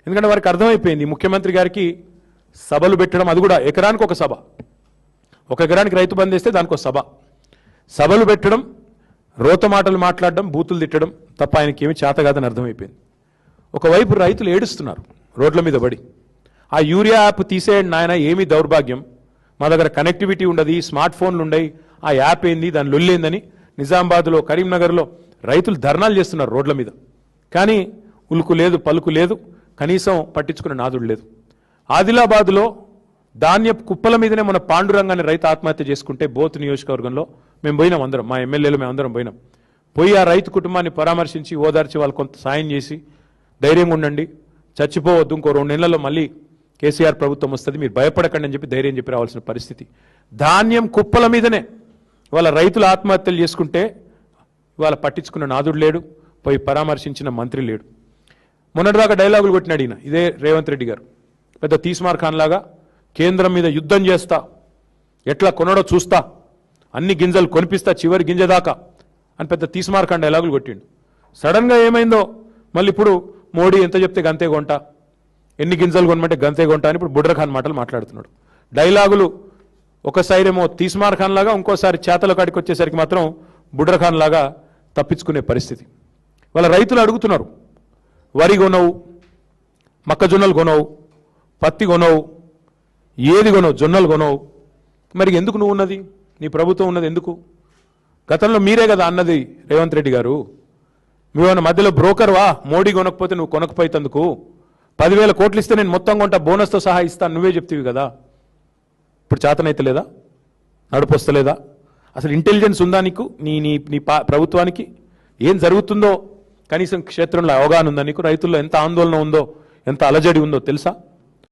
ఎందుకంటే వారికి అర్థమైపోయింది ముఖ్యమంత్రి గారికి సభలు పెట్టడం, అది కూడా ఎకరానికి ఒక సభ, ఒక ఎకరానికి రైతు బంధు వేస్తే దానికి ఒక సభ, సభలు పెట్టడం, రోత మాటలు మాట్లాడడం, బూతులు తిట్టడం తప్ప ఆయనకి ఏమి చేత కాదని అర్థమైపోయింది. ఒకవైపు రైతులు ఏడుస్తున్నారు రోడ్ల మీద పడి, ఆ యూరియా యాప్ తీసేయండి నాయన, ఏమీ దౌర్భాగ్యం, మా దగ్గర కనెక్టివిటీ ఉండదు, స్మార్ట్ ఫోన్లు ఉండయి, ఆ యాప్ ఏంది, దాని లొల్లేందని నిజామాబాద్లో, కరీంనగర్లో రైతులు ధర్నాలు చేస్తున్నారు రోడ్ల మీద. కానీ ఉలుకు లేదు, పలుకు లేదు, కనీసం పట్టించుకునే నాదుడు లేదు. ఆదిలాబాద్లో ధాన్యపు కుప్పల మీదనే మన పాండురంగాన్ని రైతు ఆత్మహత్య చేసుకుంటే బోత్ నియోజకవర్గంలో మేము పోయినాం, అందరం మా ఎమ్మెల్యేలు మేము అందరం పోయినాం. పోయి ఆ రైతు కుటుంబాన్ని పరామర్శించి ఓదార్చి వాళ్ళు కొంత సాయం చేసి ధైర్యంగా ఉండండి, చచ్చిపోవద్దు, ఇంకో 2 నెలల్లో మళ్ళీ కేసీఆర్ ప్రభుత్వం వస్తుంది, మీరు భయపడకండి అని చెప్పి ధైర్యం చెప్పి రావాల్సిన పరిస్థితి. ధాన్యం కుప్పల మీదనే వాళ్ళ రైతులు ఆత్మహత్యలు చేసుకుంటే ఇవాళ పట్టించుకున్న నాదుడు లేడు, పోయి పరామర్శించిన మంత్రి లేడు. మొన్నటిదాకా డైలాగులు కొట్టినాడు ఈయన, ఇదే రేవంత్ రెడ్డి గారు, పెద్ద తీస్మార్ ఖాన్ లాగా కేంద్రం మీద యుద్ధం చేస్తా, ఎట్లా కొనడో చూస్తా, అన్ని గింజలు కొనిపిస్తా చివరి గింజ దాకా అని పెద్ద తీస్మార్ ఖాన్ డైలాగులు కొట్టిండు. సడన్గా ఏమైందో మళ్ళీ ఇప్పుడు మోడీ ఎంత చెప్తే గంతే కొంటా, ఎన్ని గింజలు కొనమంటే గంతే కొంటా అని ఇప్పుడు బుడ్ర ఖాన్ మాటలు మాట్లాడుతున్నాడు. డైలాగులు ఒకసారి ఏమో తీస్మార్ ఖాన్ లాగా, ఇంకోసారి చేతల కాడికి వచ్చేసరికి మాత్రం బుడ్ర ఖాన్ లాగా తప్పించుకునే పరిస్థితి. వాళ్ళ రైతులు అడుగుతున్నారు, వరి కొనవు, మొక్కజొన్నలు కొనవు, పత్తి కొనవు, ఏది కొనవు, జొన్నలు కొనవు, మరి ఎందుకు నువ్వు ఉన్నది, నీ ప్రభుత్వం ఉన్నది ఎందుకు? గతంలో మీరే కదా అన్నది రేవంత్ రెడ్డి గారు, నువ్వేమన్నా మధ్యలో బ్రోకర్వా, మోడీ కొనకపోతే నువ్వు కొనకపోయేందుకు 10,000 కోట్లు ఇస్తే నేను మొత్తం కొంటా, బోనస్తో సహా ఇస్తాను నువ్వే చెప్తీవి కదా. ఇప్పుడు చేతనైతే లేదా, నడుపొస్తలేదా? అసలు ఇంటెలిజెన్స్ ఉందా నీకు? నీ నీ నీ ప్రభుత్వానికి ఏం జరుగుతుందో కనీసం క్షేత్రంలో అవగాహన ఉందా నీకు? రైతుల్లో ఎంత ఆందోళన ఉందో, ఎంత అలజడి ఉందో తెలుసా?